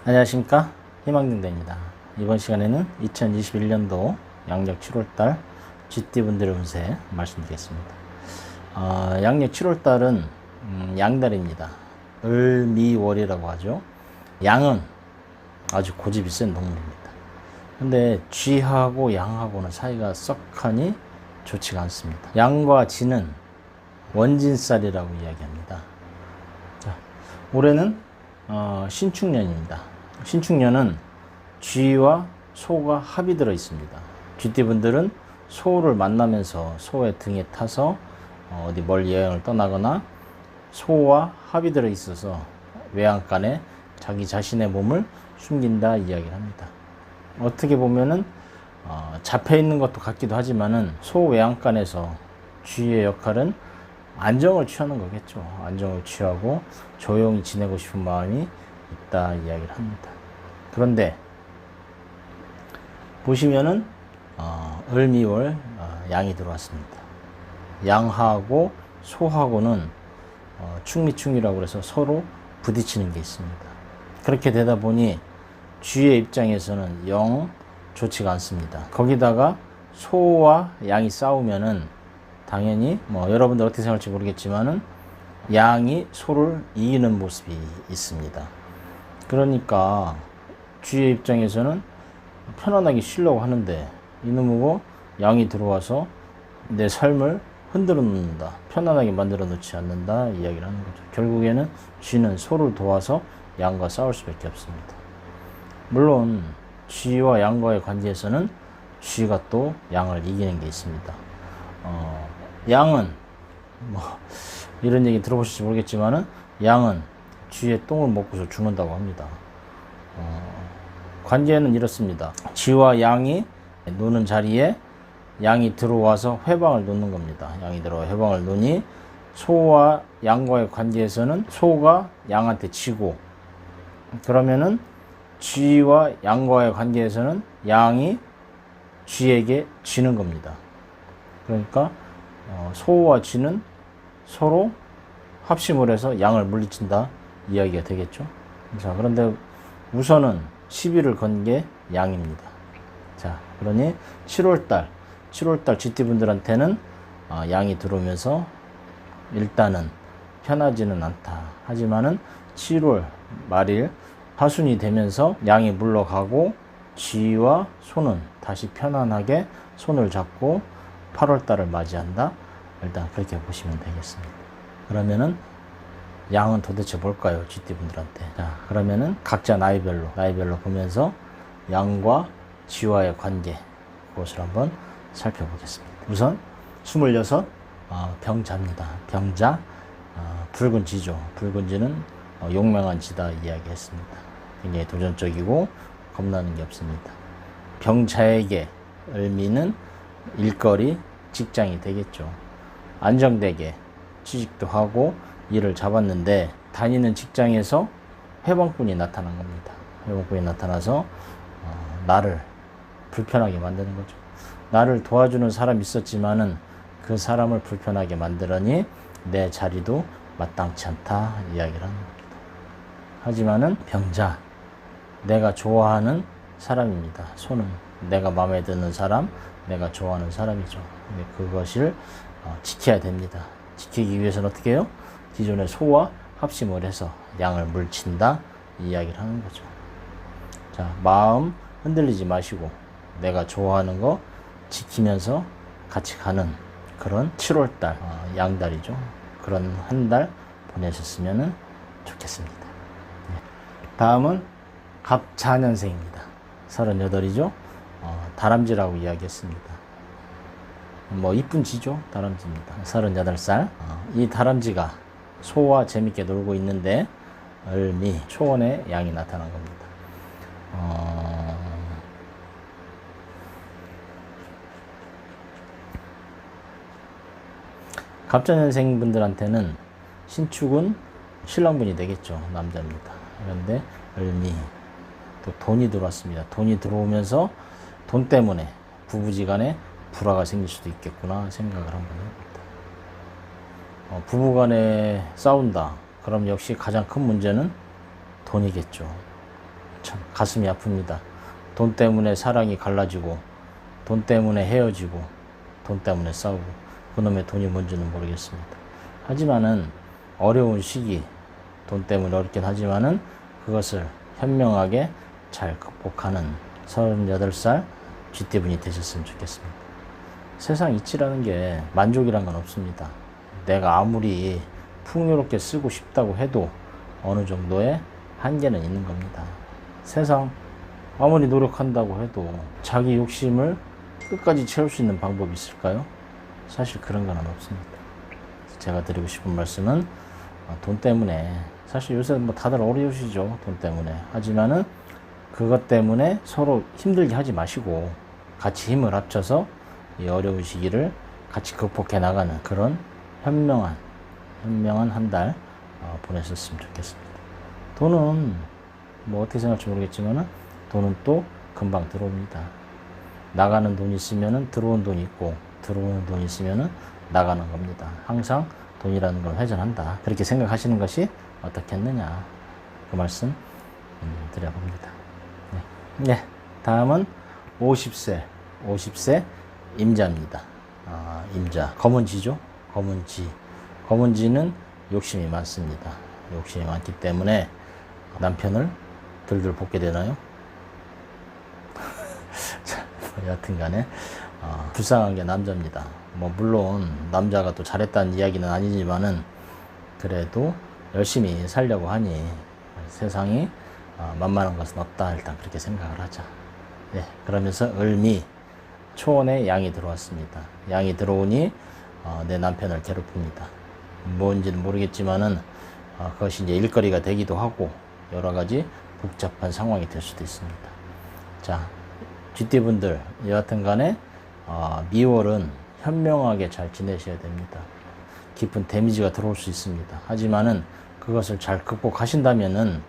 안녕하십니까, 희망등대입니다. 이번 시간에는 2021년도 양력 7월달 쥐띠분들의 운세 말씀드리겠습니다. 양력 7월달은 양달입니다. 을미월이라고 하죠. 양은 아주 고집이 센 동물입니다. 근데 쥐하고 양하고는 사이가 썩하니 좋지가 않습니다. 양과 쥐는 원진살이라고 이야기합니다. 자, 올해는 신축년입니다. 신축년은 쥐와 소가 합이 들어 있습니다. 쥐띠분들은 소를 만나면서 소의 등에 타서 어디 멀리 여행을 떠나거나 소와 합이 들어 있어서 외양간에 자기 자신의 몸을 숨긴다 이야기를 합니다. 어떻게 보면은 잡혀 있는 것도 같기도 하지만은 소 외양간에서 쥐의 역할은 안정을 취하는 거겠죠. 안정을 취하고 조용히 지내고 싶은 마음이 있다 이야기를 합니다. 그런데 보시면은 을미월 양이 들어왔습니다. 양하고 소하고는 충미충이라고 해서 서로 부딪히는 게 있습니다. 그렇게 되다 보니 쥐의 입장에서는 영 좋지가 않습니다. 거기다가 소와 양이 싸우면은 당연히 여러분들 어떻게 생각할지 모르겠지만은 양이 소를 이기는 모습이 있습니다. 그러니까 쥐의 입장에서는 편안하게 쉬려고 하는데 이놈하고 양이 들어와서 내 삶을 흔들어 놓는다, 편안하게 만들어 놓지 않는다 이야기를 하는 거죠. 결국에는 쥐는 소를 도와서 양과 싸울 수밖에 없습니다. 물론 쥐와 양과의 관계에서는 쥐가 또 양을 이기는 게 있습니다. 양은 이런 얘기 들어보실지 모르겠지만은 양은 쥐의 똥을 먹고서 죽는다고 합니다. 관계는 이렇습니다. 쥐와 양이 노는 자리에 양이 들어와서 회방을 놓는 겁니다. 양이 들어와 회방을 놓니 소와 양과의 관계에서는 소가 양한테 지고, 그러면은 쥐와 양과의 관계에서는 양이 쥐에게 지는 겁니다. 그러니까 소와 쥐는 서로 합심을 해서 양을 물리친다 이야기가 되겠죠. 자, 그런데 우선은 시비를 건 게 양입니다. 자, 그러니 7월달 쥐띠분들한테는 양이 들어오면서 일단은 편하지는 않다. 하지만은 7월 말일 하순이 되면서 양이 물러가고 쥐와 소는 다시 편안하게 손을 잡고 8월달을 맞이한다. 일단 그렇게 보시면 되겠습니다. 그러면은 양은 도대체 뭘까요? 쥐띠분들한테. 자, 그러면은 각자 나이별로 보면서 양과 쥐와의 관계, 그것을 한번 살펴보겠습니다. 우선 26 병자입니다. 병자, 붉은 쥐죠. 붉은 쥐는 용맹한 쥐다 이야기했습니다. 굉장히 도전적이고 겁나는 게 없습니다. 병자에게 을미는 일거리, 직장이 되겠죠. 안정되게 취직도 하고 일을 잡았는데 다니는 직장에서 회방꾼이 나타난 겁니다. 회방꾼이 나타나서 나를 불편하게 만드는 거죠. 나를 도와주는 사람이 있었지만은 그 사람을 불편하게 만들으니 내 자리도 마땅치 않다 이야기를 하는 겁니다. 하지만은 병자, 내가 좋아하는 사람입니다. 소는 내가 마음에 드는 사람, 내가 좋아하는 사람이죠. 근데 그것을 지켜야 됩니다. 지키기 위해서는 어떻게 해요? 기존의 소와 합심을 해서 양을 물친다 이야기를 하는 거죠. 자, 마음 흔들리지 마시고 내가 좋아하는 거 지키면서 같이 가는 그런 7월달 양달이죠. 그런 한 달 보내셨으면 좋겠습니다. 다음은 갑자년생입니다. 38이죠. 다람쥐라고 이야기했습니다. 이쁜 쥐죠. 다람쥐입니다. 38살. 이 다람쥐가 소와 재밌게 놀고 있는데 을미 초원에 양이 나타난 겁니다. 갑자년생 분들한테는 신축은 신랑분이 되겠죠. 남자입니다. 그런데 을미 또 돈이 들어왔습니다. 돈이 들어오면서 돈 때문에 부부지간에 불화가 생길 수도 있겠구나 생각을 한번 해봅니다. 부부간에 싸운다. 그럼 역시 가장 큰 문제는 돈이겠죠. 참 가슴이 아픕니다. 돈 때문에 사랑이 갈라지고 돈 때문에 헤어지고 돈 때문에 싸우고 그놈의 돈이 뭔지는 모르겠습니다. 하지만은 어려운 시기 돈 때문에 어렵긴 하지만은 그것을 현명하게 잘 극복하는 38살 쥐띠분이 되셨으면 좋겠습니다. 세상 이치라는 게 만족이란 건 없습니다. 내가 아무리 풍요롭게 쓰고 싶다고 해도 어느 정도의 한계는 있는 겁니다. 세상 아무리 노력한다고 해도 자기 욕심을 끝까지 채울 수 있는 방법이 있을까요? 사실 그런 건 없습니다. 제가 드리고 싶은 말씀은 돈 때문에 사실 요새 뭐 다들 어려우시죠. 돈 때문에. 하지만은 그것 때문에 서로 힘들게 하지 마시고 같이 힘을 합쳐서 이 어려운 시기를 같이 극복해 나가는 그런 현명한 한 달 보내셨으면 좋겠습니다. 돈은 뭐 어떻게 생각할지 모르겠지만은 돈은 또 금방 들어옵니다. 나가는 돈이 있으면은 들어온 돈이 있고 들어오는 돈이 있으면은 나가는 겁니다. 항상 돈이라는 건 회전한다. 그렇게 생각하시는 것이 어떻겠느냐 그 말씀 드려봅니다. 네. 다음은 50세 임자입니다. 임자 검은쥐죠. 검은쥐는 욕심이 많습니다. 욕심이 많기 때문에 남편을 들들 볶게 되나요? 여하튼간에 불쌍한 게 남자입니다. 뭐 물론 남자가 또 잘했다는 이야기는 아니지만은 그래도 열심히 살려고 하니 세상이 만만한 것은 없다. 일단 그렇게 생각을 하자. 네, 그러면서 을미 초원에 양이 들어왔습니다. 양이 들어오니 내 남편을 괴롭힙니다. 뭔지는 모르겠지만은 그것이 이제 일거리가 되기도 하고 여러 가지 복잡한 상황이 될 수도 있습니다. 자, 쥐띠분들 여하튼 간에 미월은 현명하게 잘 지내셔야 됩니다. 깊은 데미지가 들어올 수 있습니다. 하지만은 그것을 잘 극복하신다면은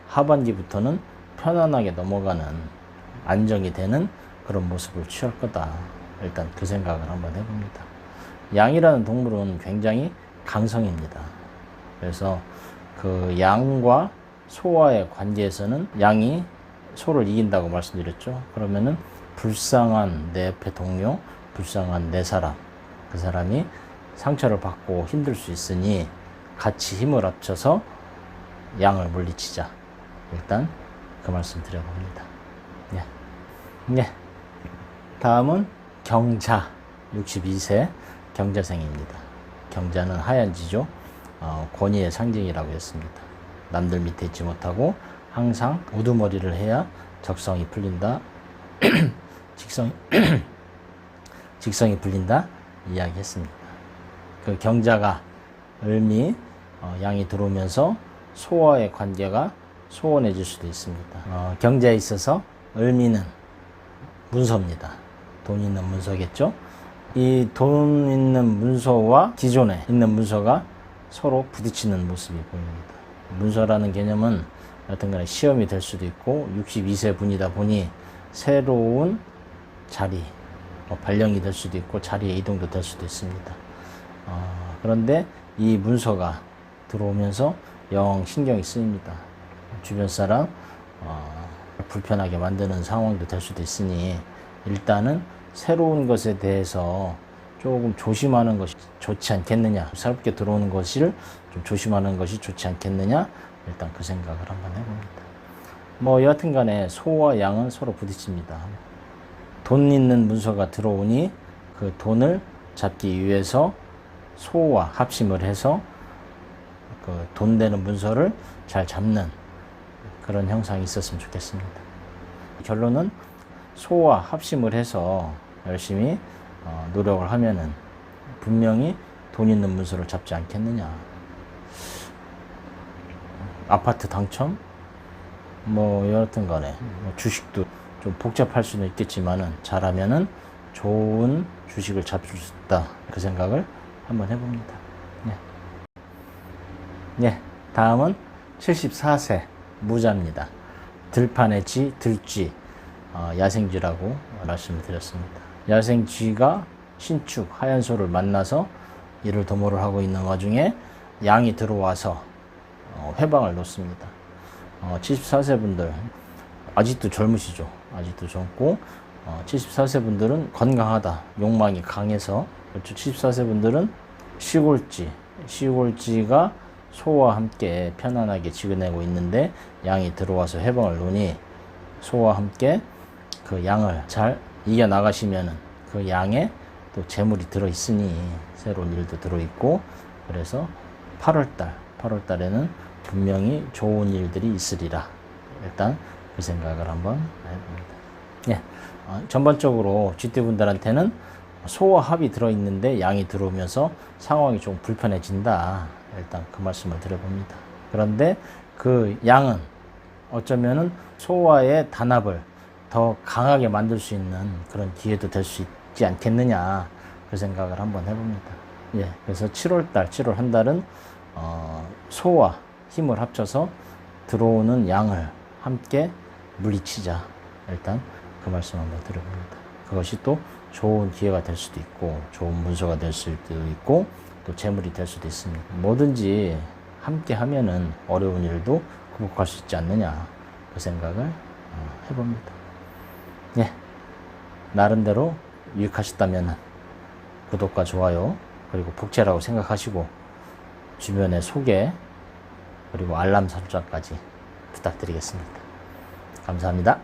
하반기부터는 편안하게 넘어가는 안정이 되는 그런 모습을 취할 거다. 일단 그 생각을 한번 해봅니다. 양이라는 동물은 굉장히 강성입니다. 그래서 그 양과 소와의 관계에서는 양이 소를 이긴다고 말씀드렸죠. 그러면은 불쌍한 내 옆에 동료, 불쌍한 내 사람, 그 사람이 상처를 받고 힘들 수 있으니 같이 힘을 합쳐서 양을 물리치자. 일단 그 말씀 드려봅니다. 네. 다음은 경자 62세 경자생입니다. 경자는 하얀 쥐죠. 권위의 상징이라고 했습니다. 남들 밑에 있지 못하고 항상 우두머리를 해야 적성이 풀린다. 직성이 풀린다 이야기했습니다. 그 경자가 을미 양이 들어오면서 소와의 관계가 소원해질 수도 있습니다. 경자에 있어서 을미는 문서입니다. 돈 있는 문서겠죠. 이 돈 있는 문서와 기존에 있는 문서가 서로 부딪히는 모습이 보입니다. 문서라는 개념은 여튼간에 시험이 될 수도 있고 62세 분이다 보니 새로운 자리, 발령이 될 수도 있고 자리에 이동도 될 수도 있습니다. 그런데 이 문서가 들어오면서 영 신경이 쓰입니다. 주변 사람 불편하게 만드는 상황도 될 수도 있으니 일단은 새로운 것에 대해서 조금 조심하는 것이 좋지 않겠느냐. 새롭게 들어오는 것을 좀 조심하는 것이 좋지 않겠느냐. 일단 그 생각을 한번 해봅니다. 뭐 여하튼 간에 소와 양은 서로 부딪힙니다. 돈 있는 문서가 들어오니 그 돈을 잡기 위해서 소와 합심을 해서 그 돈 되는 문서를 잘 잡는 그런 형상이 있었으면 좋겠습니다. 결론은 소와 합심을 해서 열심히 노력을 하면은 분명히 돈 있는 문서를 잡지 않겠느냐. 아파트 당첨? 뭐 여하튼 간에 주식도 좀 복잡할 수는 있겠지만은 잘하면은 좋은 주식을 잡을 수 있다. 그 생각을 한번 해봅니다. 네. 다음은 74세 무자입니다. 들판의 쥐, 들쥐, 야생쥐라고 말씀을 드렸습니다. 야생쥐가 신축, 하얀 소를 만나서 이를 도모를 하고 있는 와중에 양이 들어와서 회방을 놓습니다. 74세 분들, 아직도 젊으시죠? 아직도 젊고, 74세 분들은 건강하다, 욕망이 강해서, 그렇죠? 74세 분들은 시골쥐가 소와 함께 편안하게 지내고 있는데 양이 들어와서 회방을 놓으니 소와 함께 그 양을 잘 이겨나가시면은 그 양에 또 재물이 들어있으니 새로운 일도 들어있고, 그래서 8월달에는 분명히 좋은 일들이 있으리라. 일단 그 생각을 한번 해봅니다. 예, 전반적으로 쥐띠분들한테는 소와 합이 들어있는데 양이 들어오면서 상황이 좀 불편해진다. 일단 그 말씀을 드려봅니다. 그런데 그 양은 어쩌면은 소와의 단합을 더 강하게 만들 수 있는 그런 기회도 될 수 있지 않겠느냐, 그 생각을 한번 해봅니다. 예, 그래서 7월 한 달은 소와 힘을 합쳐서 들어오는 양을 함께 물리치자. 일단 그 말씀 한번 드려봅니다. 그것이 또 좋은 기회가 될 수도 있고, 좋은 문서가 될 수도 있고, 또 재물이 될 수도 있습니다. 뭐든지 함께 하면은 어려운 일도 극복할 수 있지 않느냐, 그 생각을 해봅니다. 예, 나름대로 유익하셨다면 구독과 좋아요, 그리고 복제라고 생각하시고 주변에 소개, 그리고 알람 설정까지 부탁드리겠습니다. 감사합니다.